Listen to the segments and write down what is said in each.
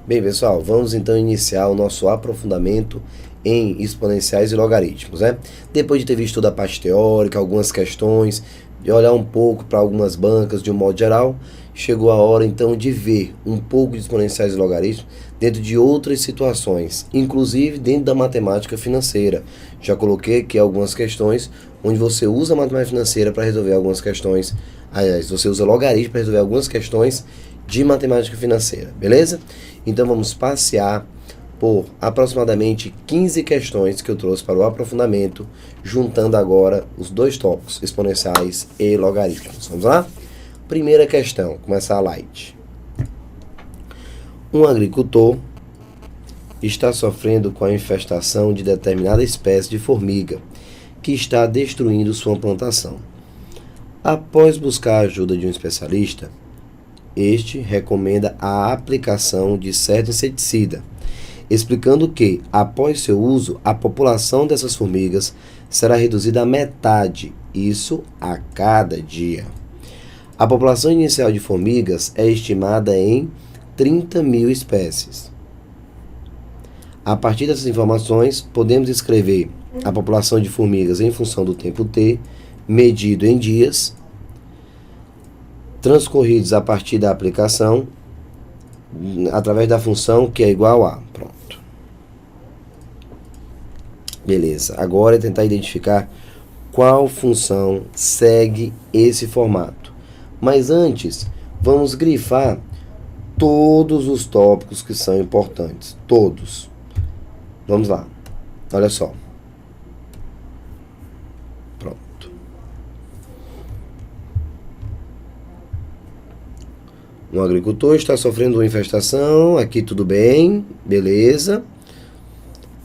Bem, pessoal, vamos então iniciar o nosso aprofundamento em exponenciais e logaritmos, né? Depois de ter visto toda a parte teórica, algumas questões, de olhar um pouco para algumas bancas de um modo geral, chegou a hora então de ver um pouco de exponenciais e logaritmos dentro de outras situações, inclusive dentro da matemática financeira. Já coloquei aqui algumas questões onde você usa a matemática financeira para resolver algumas questões, aliás, você usa logaritmo para resolver algumas questões de matemática financeira, beleza? Então vamos passear por aproximadamente 15 questões que eu trouxe para o aprofundamento, juntando agora os dois tópicos, exponenciais e logaritmos. Vamos lá? Primeira questão, começar light. Um agricultor está sofrendo com a infestação de determinada espécie de formiga que está destruindo sua plantação. Após buscar a ajuda de um especialista, este recomenda a aplicação de certo inseticida, explicando que, após seu uso, a população dessas formigas será reduzida à metade, isso a cada dia. A população inicial de formigas é estimada em 30.000 espécies. A partir dessas informações, podemos escrever a população de formigas em função do tempo t, medido em dias, transcorridos a partir da aplicação, através da função que é igual a. Pronto. Beleza. Agora é tentar identificar qual função segue esse formato. Mas antes, vamos grifar todos os tópicos que são importantes. Todos. Vamos lá. Olha só. Pronto. Um agricultor está sofrendo uma infestação. Aqui tudo bem. Beleza.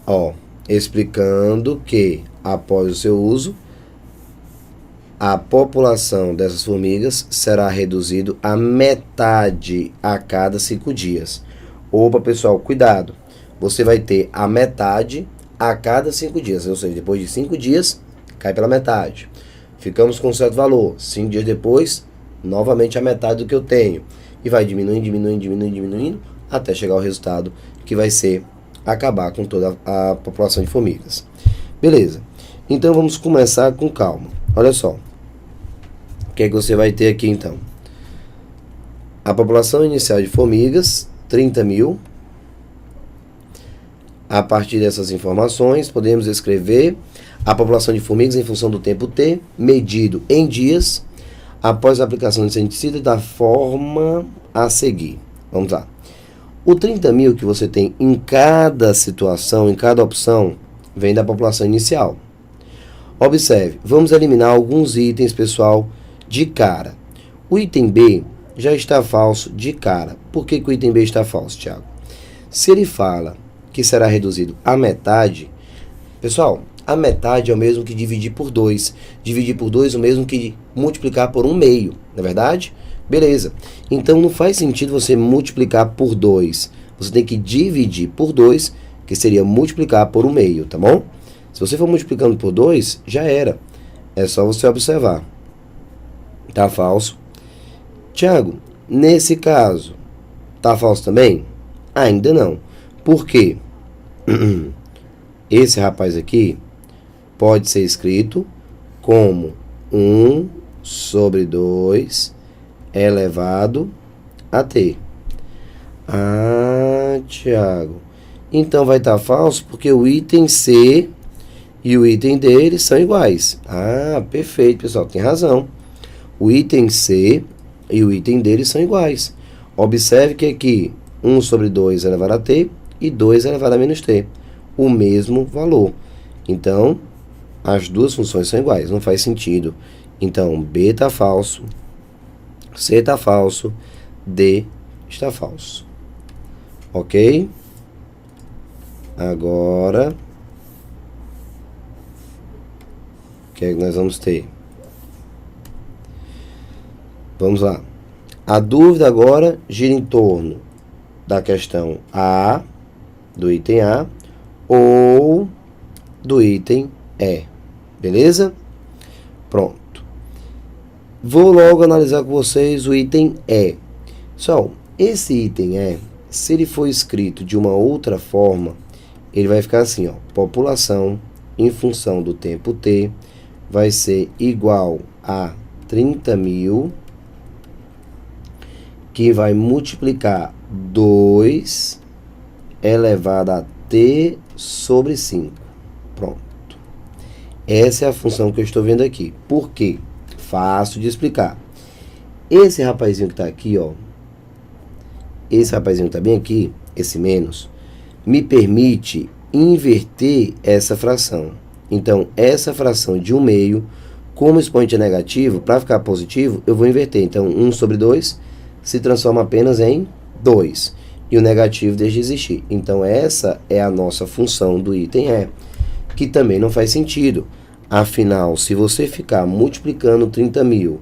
Ó, explicando que, após o seu uso, a população dessas formigas será reduzido a metade a cada 5 dias. Opa, pessoal, cuidado. Você vai ter a metade a cada 5 dias. Ou seja, depois de 5 dias, cai pela metade. Ficamos com um certo valor. 5 dias depois, novamente a metade do que eu tenho. E vai diminuindo, até chegar ao resultado que vai ser acabar com toda a população de formigas. Beleza. Então vamos começar com calma. Olha só. O que é que você vai ter aqui então? A população inicial de formigas, 30.000. A partir dessas informações, podemos escrever a população de formigas em função do tempo t, medido em dias, após a aplicação de inseticida da forma a seguir. Vamos lá. O 30.000 que você tem em cada situação, em cada opção, vem da população inicial. Observe, vamos eliminar alguns itens, pessoal, de cara. O item B já está falso de cara. Por que o item B está falso, Thiago? Se ele fala que será reduzido à metade, pessoal, a metade é o mesmo que dividir por 2. Dividir por 2 é o mesmo que multiplicar por 1/2, não é verdade? Beleza. Então não faz sentido você multiplicar por 2. Você tem que dividir por 2, que seria multiplicar por 1/2, tá bom? Se você for multiplicando por 2, já era. É só você observar. Tá falso. Tiago, nesse caso, tá falso também? Ainda não. Por quê? Esse rapaz aqui pode ser escrito como 1/2 elevado a t. Ah, Tiago. Então vai estar falso porque o item C e o item D eles são iguais. Ah, perfeito, pessoal. Tem razão. O item C e o item D eles são iguais. Observe que aqui 1/2 elevado a t e 2 elevado a menos t. O mesmo valor. Então, as duas funções são iguais. Não faz sentido. Então, B está falso. C está falso. D está falso. Ok? Agora, o que é que nós vamos ter? Vamos lá. A dúvida agora gira em torno da questão A, do item A, ou do item E. Beleza? Pronto. Vou logo analisar com vocês o item E. Pessoal, esse item E, Se ele for escrito de uma outra forma, ele vai ficar assim, ó, população em função do tempo t vai ser igual a 30.000, que vai multiplicar 2 elevado a t sobre 5. Pronto. Essa é a função que eu estou vendo aqui. Por quê? Fácil de explicar. Esse rapazinho que está aqui, ó, esse rapazinho que está bem aqui, esse menos, me permite inverter essa fração. Então, essa fração de 1/2, como o expoente é negativo, para ficar positivo, eu vou inverter. Então, 1 sobre 2 se transforma apenas em 2. E o negativo deixa de existir. Então, essa é a nossa função do item E, que também não faz sentido. Afinal, se você ficar multiplicando 30.000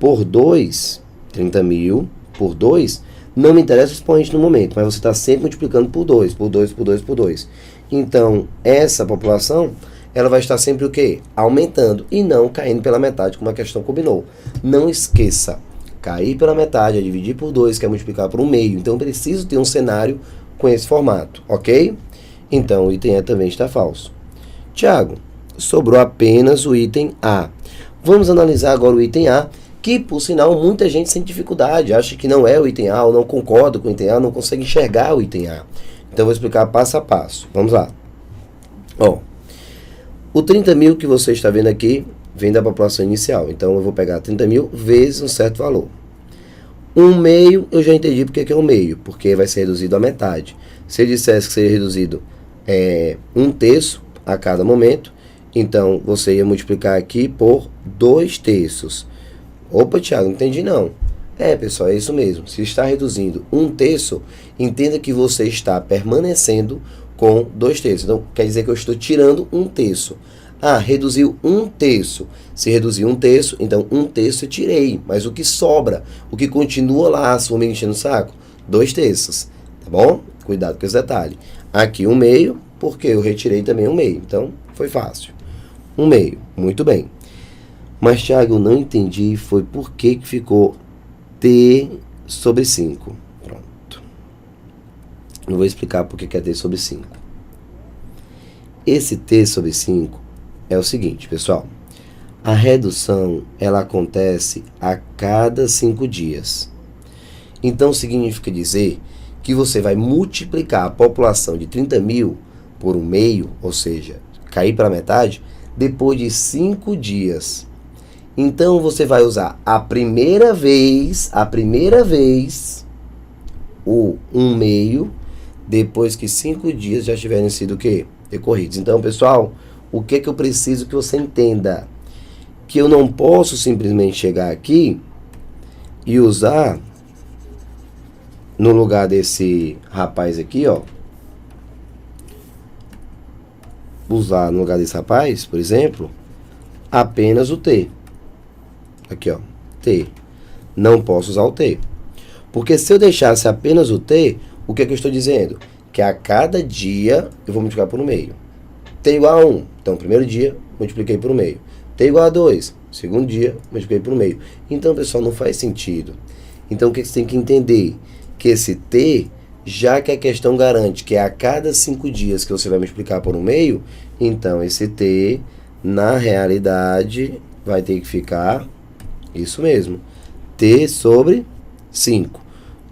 por 2, 30.000 por 2, não me interessa o expoente no momento, mas você está sempre multiplicando por 2, por 2, por 2, por 2. Então, essa população, ela vai estar sempre o quê? Aumentando e não caindo pela metade, como a questão combinou. Não esqueça, cair pela metade é dividir por 2, que é multiplicar por 1/2. Então, eu preciso ter um cenário com esse formato, ok? Então, o item E também está falso. Tiago, sobrou apenas o item A. Vamos analisar agora o item A, que, por sinal, muita gente sente dificuldade, acha que não é o item A, ou não concorda com o item A, não consegue enxergar o item A. Então, eu vou explicar passo a passo. Vamos lá. Ó, o 30.000 que você está vendo aqui vem da população inicial. Então, eu vou pegar 30.000 vezes um certo valor. 1/2, eu já entendi porque que é 1/2, porque vai ser reduzido à metade. Se ele dissesse que seria reduzido 1/3 a cada momento, então você ia multiplicar aqui por 2/3. Opa, Thiago, não entendi não. Pessoal, é isso mesmo. Se está reduzindo 1/3, entenda que você está permanecendo com 2/3. Então, quer dizer que eu estou tirando 1/3. Ah, reduziu 1/3. Se reduziu 1/3, então 1/3 eu tirei. Mas o que sobra, o que continua lá, se for me enchendo o saco? 2/3. Tá bom? Cuidado com esse detalhe. Aqui 1/2, porque eu retirei também 1/2. Então, foi fácil. 1/2. Muito bem. Mas, Thiago, eu não entendi foi por que ficou t sobre 5. Pronto. Eu vou explicar por que é t sobre 5. Esse t sobre 5 é o seguinte, pessoal. A redução, ela acontece a cada 5 dias. Então, significa dizer que você vai multiplicar a população de 30.000 por 1/2, ou seja, cair para a metade, depois de 5 dias. Então, você vai usar a primeira vez, o 1/2, depois que 5 dias já tiverem sido o quê? Decorridos. Então, pessoal, o que eu preciso que você entenda? Que eu não posso simplesmente chegar aqui e usar, no lugar desse rapaz aqui, ó, usar no lugar desse rapaz, por exemplo, apenas o t. Aqui, ó, t. Não posso usar o t. Porque se eu deixasse apenas o t, o que eu estou dizendo? Que a cada dia eu vou multiplicar por 1/2. t igual a 1. Então, primeiro dia, multipliquei por 1/2. t igual a 2. Segundo dia, multipliquei por 1/2. Então, pessoal, não faz sentido. Então, o que você tem que entender? Que esse t, já que a questão garante que é a cada 5 dias que você vai multiplicar por 1/2, então esse t, na realidade, vai ter que ficar isso mesmo, t sobre 5.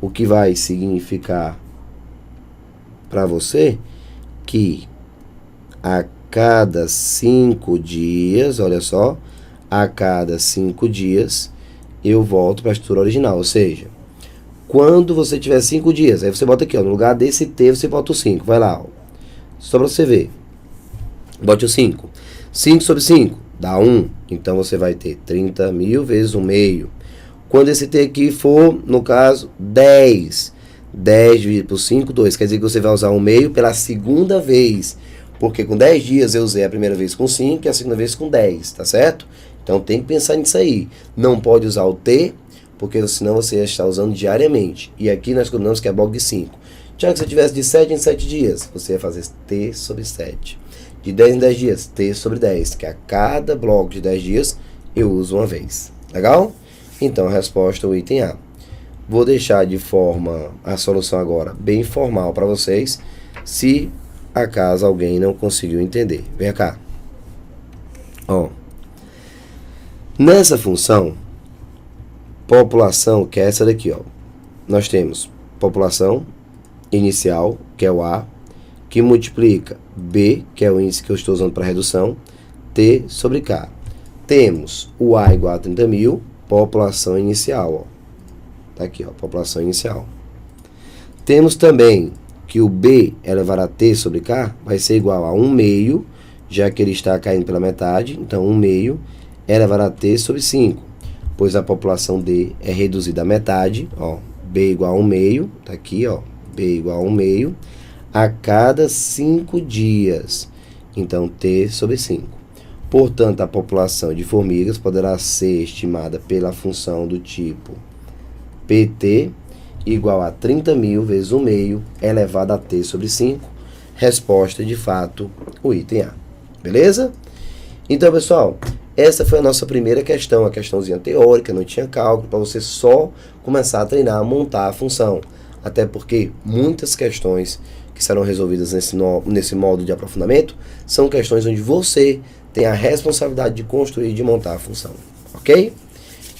O que vai significar para você que a cada 5 dias, olha só, a cada 5 dias eu volto para a estrutura original, ou seja, quando você tiver 5 dias, aí você bota aqui, ó, no lugar desse t, você bota o 5, vai lá, ó, só para você ver, bote o 5, 5 sobre 5 dá 1, então você vai ter 30.000 vezes 1/2, quando esse t aqui for, no caso, 10 dividido por 5, 2, quer dizer que você vai usar 1/2 pela segunda vez, porque com 10 dias eu usei a primeira vez com 5 e a segunda vez com 10, tá certo? Então tem que pensar nisso aí, não pode usar o t, porque senão você ia estar usando diariamente. E aqui nós combinamos que é bloco de 5. Já que você tivesse de 7 em 7 dias, você ia fazer t sobre 7. De 10 em 10 dias, t sobre 10, que a cada bloco de 10 dias eu uso uma vez. Legal? Então a resposta é o item A. Vou deixar de forma a solução agora bem formal para vocês, se acaso alguém não conseguiu entender. Vem cá. Ó. Nessa função, população, que é essa daqui, ó. Nós temos população inicial, que é o A, que multiplica B, que é o índice que eu estou usando para redução, T sobre K. Temos o A igual a 30.000, população inicial, ó. Tá aqui, ó, população inicial. Temos também que o B elevado a T sobre K vai ser igual a 1 meio, já que ele está caindo pela metade, então 1 meio elevado a T sobre 5, pois a população D é reduzida à metade, ó, B igual a 1 meio, tá aqui, ó, B igual a 1 meio, a cada 5 dias, então T sobre 5. Portanto, a população de formigas poderá ser estimada pela função do tipo PT igual a 30.000 vezes 1 meio elevado a T sobre 5. Resposta, de fato, o item A. Beleza? Então, pessoal, essa foi a nossa primeira questão, a questãozinha teórica, não tinha cálculo, para você só começar a treinar, a montar a função. Até porque muitas questões que serão resolvidas nesse modo de aprofundamento são questões onde você tem a responsabilidade de construir e de montar a função. Ok?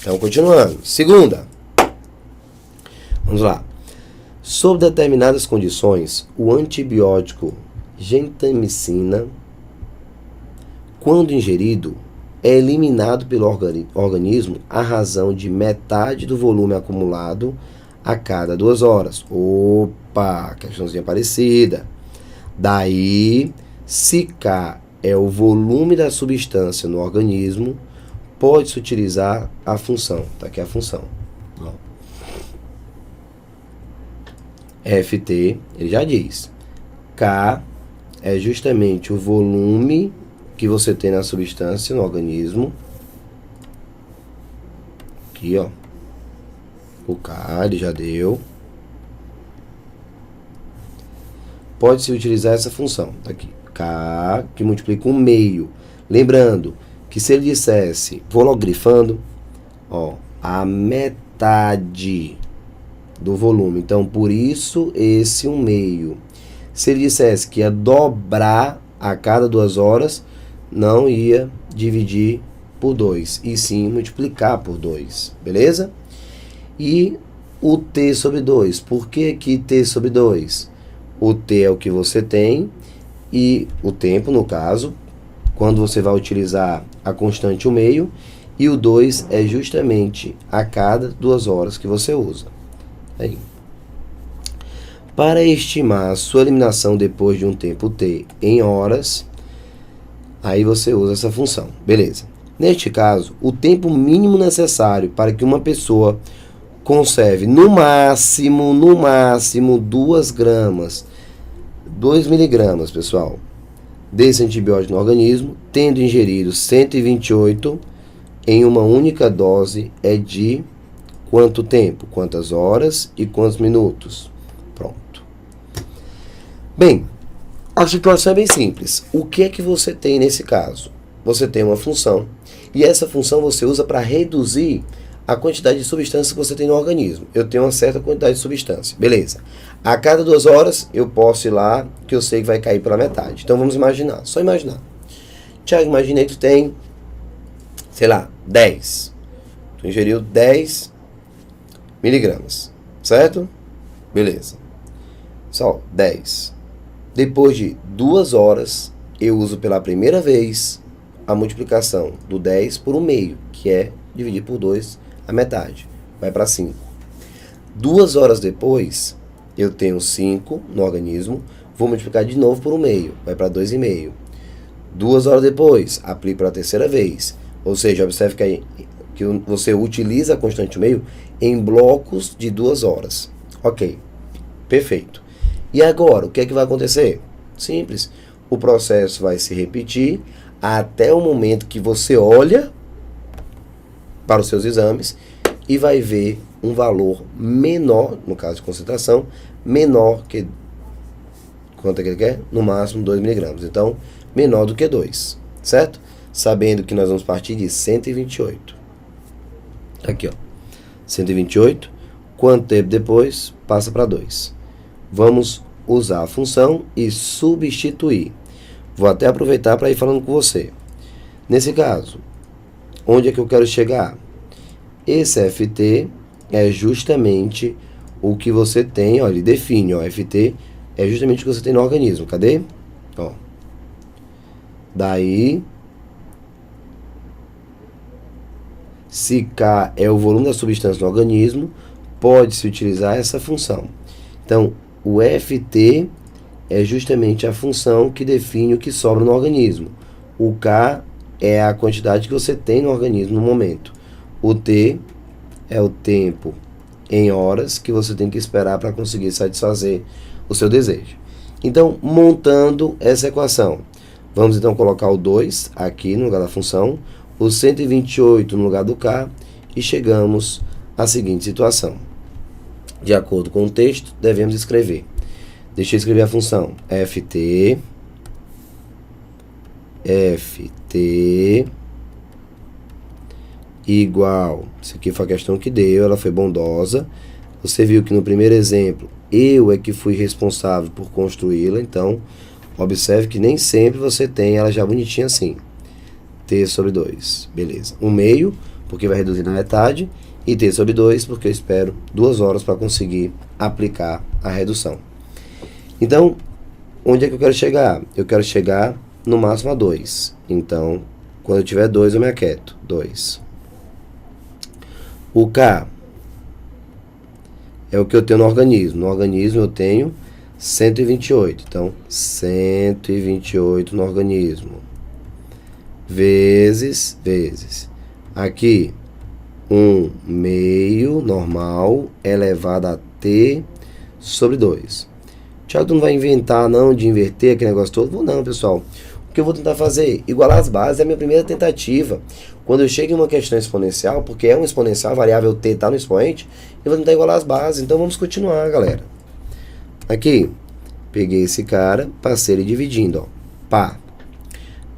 Então, continuando. Segunda. Vamos lá. Sob determinadas condições, o antibiótico gentamicina, quando ingerido, é eliminado pelo organismo à razão de metade do volume acumulado a cada 2 horas. Opa, questãozinha parecida. Daí, se K é o volume da substância no organismo, pode-se utilizar a função. Tá aqui a função. FT, ele já diz. K é justamente o volume que você tem na substância no organismo. Aqui, ó. O K, ele já deu. Pode-se utilizar essa função. Tá aqui. K, que multiplica 1 meio. Lembrando que se ele dissesse, vou logo grifando, ó, a metade do volume. Então, por isso, esse 1 meio. Se ele dissesse que ia dobrar a cada 2 horas, não ia dividir por 2, e sim multiplicar por 2, beleza? E o T sobre 2, por que aqui T sobre 2? O T é o que você tem, e o tempo, no caso, quando você vai utilizar a constante 1 meio, e o 2 é justamente a cada 2 horas que você usa. Aí. Para estimar a sua eliminação depois de um tempo T em horas, aí você usa essa função, beleza. Neste caso, o tempo mínimo necessário para que uma pessoa conserve no máximo 2 gramas, 2 miligramas, pessoal, desse antibiótico no organismo, tendo ingerido 128 em uma única dose, é de quanto tempo, quantas horas e quantos minutos? Pronto. Bem, a situação é bem simples. O que é que você tem nesse caso? Você tem uma função, e essa função você usa para reduzir a quantidade de substância que você tem no organismo. Eu tenho uma certa quantidade de substância, beleza. A cada 2 horas eu posso ir lá, que eu sei que vai cair pela metade. Então vamos imaginar, só imaginar. Tiago, imaginei que tu tem, sei lá, 10. Tu ingeriu 10 miligramas, certo? Beleza. Só 10. Depois de 2 horas, eu uso pela primeira vez a multiplicação do 10 por 1 meio, que é dividir por 2 a metade. Vai para 5. 2 horas depois, eu tenho 5 no organismo, vou multiplicar de novo por 1 meio, vai para 2,5. 2 horas depois, aplico pela terceira vez. Ou seja, observe que você utiliza a constante 1 meio em blocos de 2 horas. Ok, perfeito. E agora, o que é que vai acontecer? Simples. O processo vai se repetir até o momento que você olha para os seus exames e vai ver um valor menor, no caso de concentração, menor que, quanto é que ele quer? No máximo 2 miligramas. Então, menor do que 2, certo? Sabendo que nós vamos partir de 128. Aqui, ó. 128. Quanto tempo depois? Passa para 2. Vamos usar a função e substituir. Vou até aproveitar para ir falando com você. Nesse caso, onde é que eu quero chegar? Esse ft é justamente o que você tem, ó, ele define, ó, ft é justamente o que você tem no organismo. Cadê? Ó. Daí, se K é o volume da substância no organismo, pode-se utilizar essa função. Então, o ft é justamente a função que define o que sobra no organismo. O K é a quantidade que você tem no organismo no momento. O T é o tempo em horas que você tem que esperar para conseguir satisfazer o seu desejo. Então, montando essa equação, vamos então colocar o 2 aqui no lugar da função, o 128 no lugar do K, e chegamos à seguinte situação. De acordo com o texto, devemos escrever. Deixa eu escrever a função ft igual, isso aqui foi a questão que deu, ela foi bondosa. Você viu que no primeiro exemplo, eu é que fui responsável por construí-la, então, observe que nem sempre você tem ela já bonitinha assim. T sobre 2, beleza. 1/2, porque vai reduzir na metade, e T sobre 2, porque eu espero 2 horas para conseguir aplicar a redução. Então, onde é que eu quero chegar? Eu quero chegar no máximo a 2. Então, quando eu tiver 2, eu me aquieto. 2. O K é o que eu tenho no organismo. No organismo eu tenho 128. Então, 128 no organismo. Vezes. Aqui, 1/2 normal elevado a T sobre 2. Tiago, tu não vai inventar não de inverter aquele negócio todo? Vou não, pessoal. O que eu vou tentar fazer? Igualar as bases é a minha primeira tentativa. Quando eu chego em uma questão exponencial, porque é um exponencial, a variável t está no expoente, eu vou tentar igualar as bases. Então vamos continuar, galera. Aqui, peguei esse cara, passei ele dividindo, ó. Pá.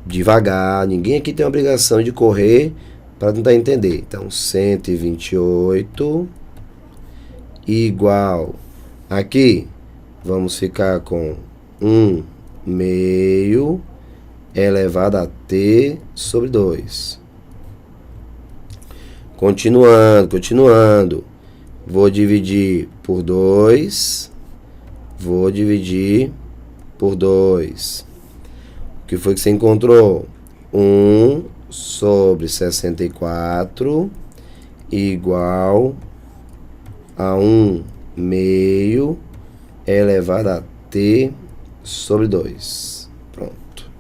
Devagar, ninguém aqui tem a obrigação de correr para tentar entender. Então, 128 igual. Aqui, vamos ficar com 1/2 elevado a T sobre 2. Continuando. Vou dividir por 2. Vou dividir por 2. O que foi que você encontrou? 1 sobre 64 igual a 1/2 elevado a T sobre 2. Pronto.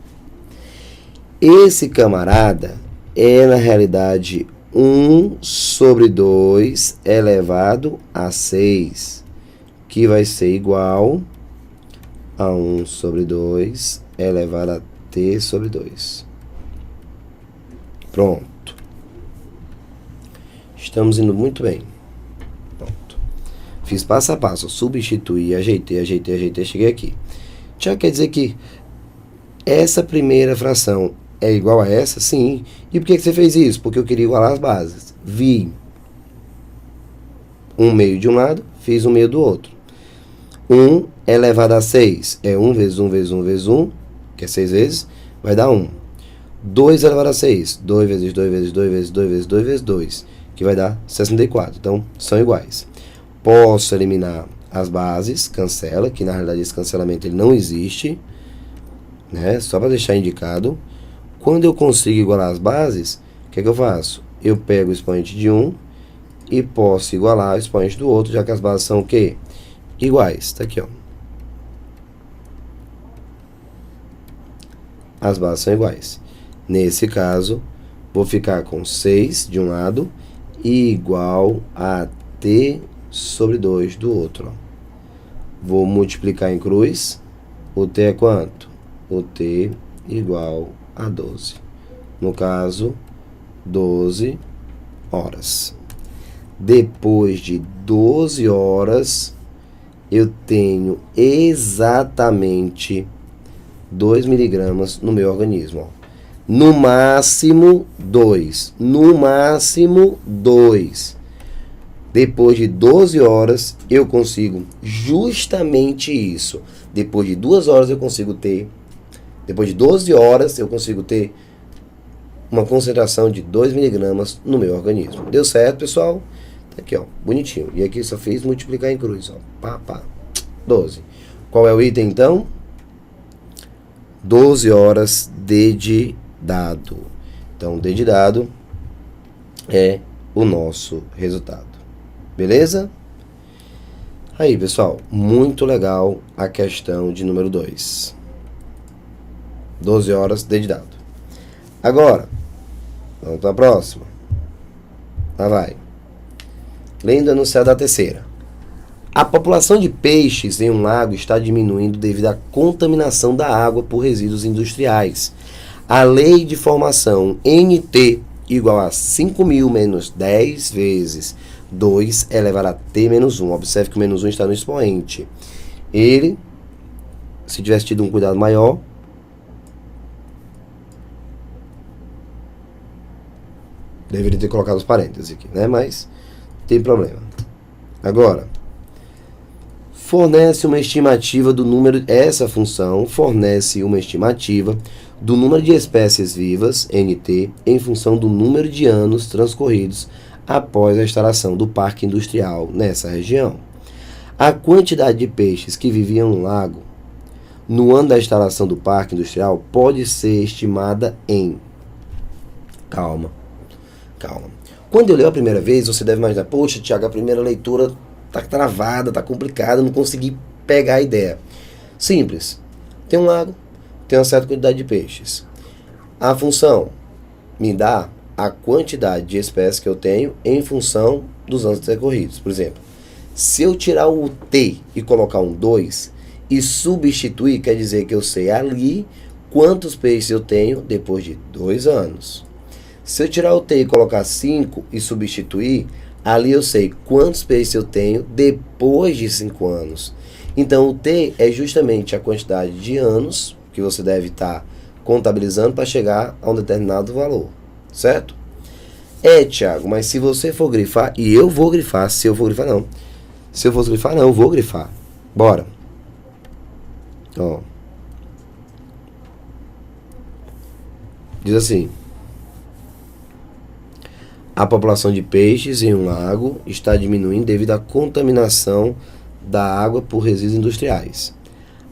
Esse camarada é, na realidade, 1 sobre 2 elevado a 6, que vai ser igual a 1 sobre 2 elevado a T sobre 2. Pronto. Estamos indo muito bem. Pronto. Fiz passo a passo. Substituí, ajeitei, cheguei aqui. Já quer dizer que essa primeira fração é igual a essa? Sim. E por que você fez isso? Porque eu queria igualar as bases. Vi 1/2 de um lado, fiz 1/2 do outro. 1 elevado a 6 é 1 vezes 1 vezes 1 vezes 1, que é 6 vezes, vai dar 1. 2 elevado a 6, 2 vezes 2 vezes 2 vezes 2 vezes 2 vezes 2, que vai dar 64. Então, são iguais. Posso eliminar as bases, cancela, que na realidade esse cancelamento ele não existe, né? Só para deixar indicado. Quando eu consigo igualar as bases, o que é que eu faço? Eu pego o expoente de um e posso igualar o expoente do outro, já que as bases são o quê? Iguais. Tá aqui, ó. As bases são iguais. Nesse caso, vou ficar com 6 de um lado e igual a T sobre 2 do outro. Ó. Vou multiplicar em cruz. O T é quanto? O T igual a 12. No caso, 12 horas. Depois de 12 horas, eu tenho exatamente 2 miligramas no meu organismo. Ó. No máximo 2. No máximo 2. Depois de 12 horas, eu consigo justamente isso. Depois de 2 horas, eu consigo ter... Depois de 12 horas, eu consigo ter uma concentração de 2 miligramas no meu organismo. Deu certo, pessoal? Tá aqui, ó, bonitinho. E aqui só fiz multiplicar em cruz, ó. Pá, pá. 12. Qual é o item, então? 12 horas de dado. Então, D de dado é o nosso resultado. Beleza? Aí, pessoal, muito legal a questão de número 2. 12 horas D de dado. Agora, vamos para a próxima. Lá vai. Lendo o enunciado da terceira. A população de peixes em um lago está diminuindo devido à contaminação da água por resíduos industriais. A lei de formação NT igual a 5.000 menos 10 vezes 2 elevado a T menos 1. Observe que o menos 1 está no expoente. Ele, se tivesse tido um cuidado maior, deveria ter colocado os parênteses aqui, né? Mas não tem problema. Agora, fornece uma estimativa do número... Essa função fornece uma estimativa do número de espécies vivas, NT, em função do número de anos transcorridos após a instalação do parque industrial nessa região. A quantidade de peixes que viviam no lago no ano da instalação do parque industrial pode ser estimada em... Calma. Quando eu leio a primeira vez, você deve imaginar, poxa, Tiago, a primeira leitura tá travada, tá complicada, não consegui pegar a ideia. Simples. Tem um lago, tem uma certa quantidade de peixes. A função me dá a quantidade de espécies que eu tenho em função dos anos decorridos. Por exemplo, se eu tirar o T e colocar um 2 e substituir, quer dizer que eu sei ali quantos peixes eu tenho depois de 2 anos. Se eu tirar o T e colocar 5 e substituir, ali eu sei quantos peixes eu tenho depois de 5 anos. Então, o T é justamente a quantidade de anos que você deve estar contabilizando para chegar a um determinado valor, certo? Tiago, mas se você for grifar, e eu vou grifar, se eu for grifar não. Se eu fosse grifar, não, eu vou grifar. Bora. Ó. Diz assim. A população de peixes em um lago está diminuindo devido à contaminação da água por resíduos industriais.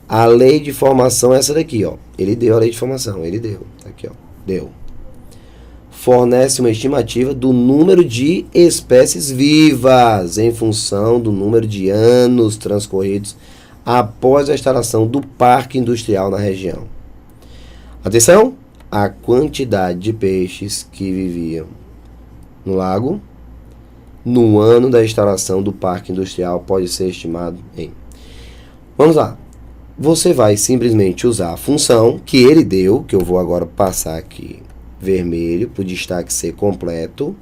A lei de formação é essa daqui, ó. Ele deu a lei de formação, ele deu. Aqui, ó. Deu. Fornece uma estimativa do número de espécies vivas em função do número de anos transcorridos após a instalação do parque industrial na região. Atenção! A quantidade de peixes que viviam no lago no ano da instalação do parque industrial pode ser estimado em... Vamos lá. Você vai simplesmente usar a função que ele deu, que eu vou agora passar aqui vermelho para o destaque ser completo.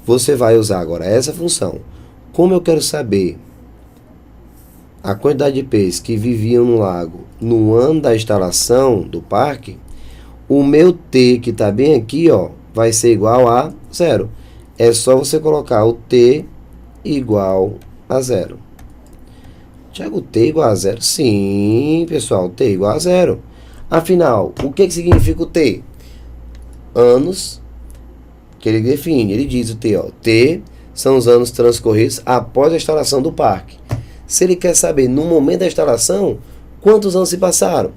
Você vai usar agora essa função. Como eu quero saber a quantidade de peixes que viviam no lago no ano da instalação do parque, o meu T, que está bem aqui, ó, vai ser igual a 0. É só você colocar o T igual a 0. Tiago, T igual a 0? Sim, pessoal, T igual a 0. Afinal, o que significa o T? Anos que ele define. Ele diz o T, ó. T são os anos transcorridos após a instalação do parque. Se ele quer saber, no momento da instalação, quantos anos se passaram?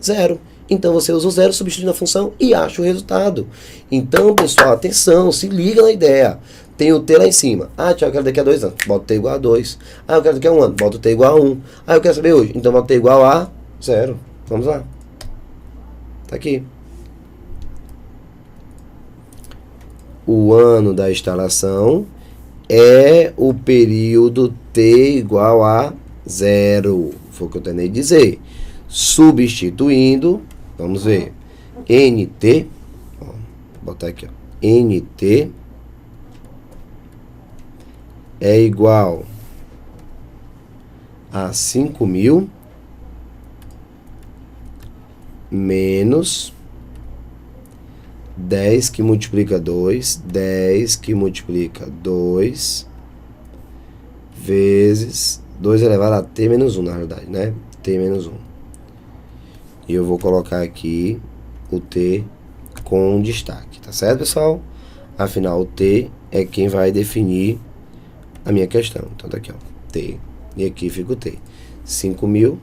0. Então, você usa o 0, substitui na função e acha o resultado. Então, pessoal, atenção, se liga na ideia. Tem o T lá em cima. Tiago, eu quero daqui a 2 anos. Bota o T igual a 2. Eu quero daqui a 1 ano. Bota o T igual a 1. Eu quero saber hoje. Então, bota o T igual a 0. Vamos lá. Tá aqui. O ano da instalação é o período T igual a 0. Foi o que eu tentei dizer. Substituindo, vamos ver, NT, ó, vou botar aqui, ó, NT é igual a 5.000 menos 10 que multiplica 2, 10 que multiplica 2, vezes 2 elevado a t menos 1, na realidade, né? T menos 1. E eu vou colocar aqui o t com destaque, tá certo, pessoal? Afinal, o t é quem vai definir a minha questão. Então, tá aqui, ó, t. E aqui fica o t. 5.000.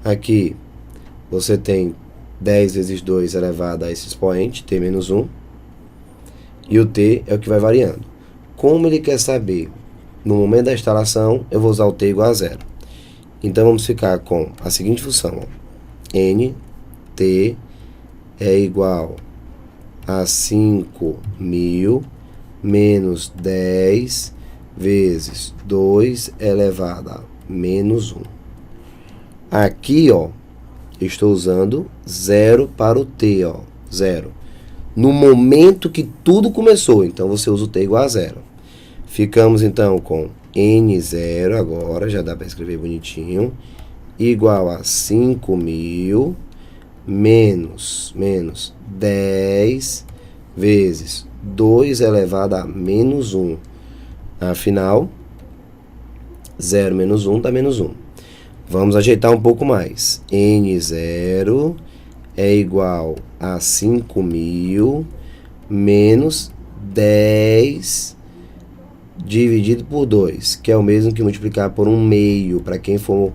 Aqui, você tem 10 vezes 2 elevado a esse expoente, t menos 1. E o t é o que vai variando. Como ele quer saber no momento da instalação, eu vou usar o t igual a 0. Então, vamos ficar com a seguinte função, ó. N, t é igual a 5.000 menos 10 vezes 2 elevado a menos 1. Aqui, ó, eu estou usando 0 para o t, ó, 0. No momento que tudo começou, então você usa o t igual a 0. Ficamos, então, com N0, agora, já dá para escrever bonitinho, igual a 5.000 menos 10 vezes 2 elevado a menos 1. Afinal, 0 menos 1 dá menos 1. Vamos ajeitar um pouco mais. N0 é igual a 5.000 menos 10 dividido por 2, que é o mesmo que multiplicar por 1/2, para quem for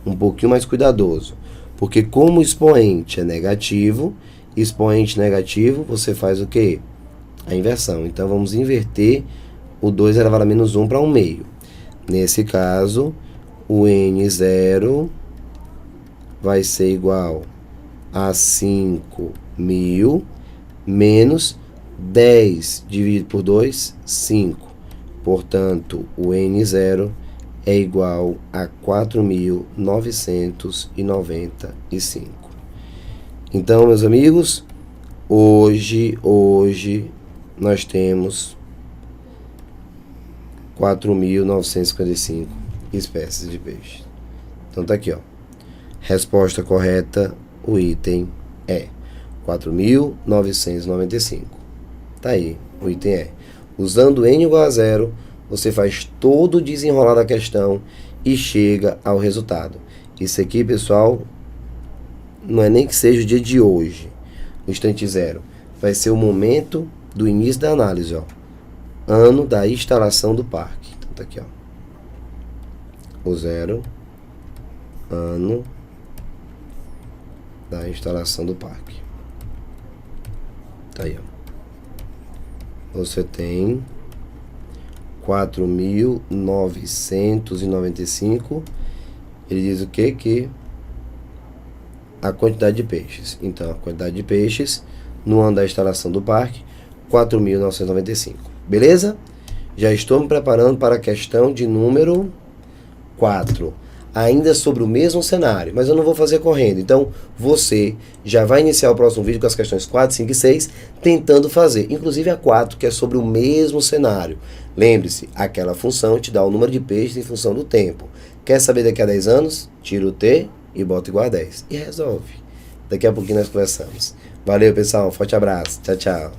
um pouquinho mais cuidadoso. Porque como o expoente é negativo, expoente negativo, você faz o quê? A inversão. Então, vamos inverter o 2 elevado a menos 1 para 1/2. Nesse caso, o N0 vai ser igual a 5.000 menos 10 dividido por 2, 5. Portanto, o N0 é igual a 4.995. Então, meus amigos, hoje nós temos 4.955 espécies de peixe. Então, tá aqui, ó. Resposta correta, o item é 4.995. Tá aí, o item é. Usando n igual a 0, você faz todo o desenrolar da questão e chega ao resultado. Isso aqui, pessoal, não é nem que seja o dia de hoje, o instante zero. Vai ser o momento do início da análise, ó. Ano da instalação do parque. Então, tá aqui, ó. O 0, ano da instalação do parque. Tá aí, ó. Você tem 4.995. Ele diz o quê? Que a quantidade de peixes. Então, a quantidade de peixes no ano da instalação do parque, 4.995. Beleza? Já estou me preparando para a questão de número 4. Ainda sobre o mesmo cenário, mas eu não vou fazer correndo. Então, você já vai iniciar o próximo vídeo com as questões 4, 5 e 6, tentando fazer. Inclusive a 4, que é sobre o mesmo cenário. Lembre-se, aquela função te dá o número de peixes em função do tempo. Quer saber daqui a 10 anos? Tira o T e bota igual a 10. E resolve. Daqui a pouquinho nós conversamos. Valeu, pessoal. Forte abraço. Tchau, tchau.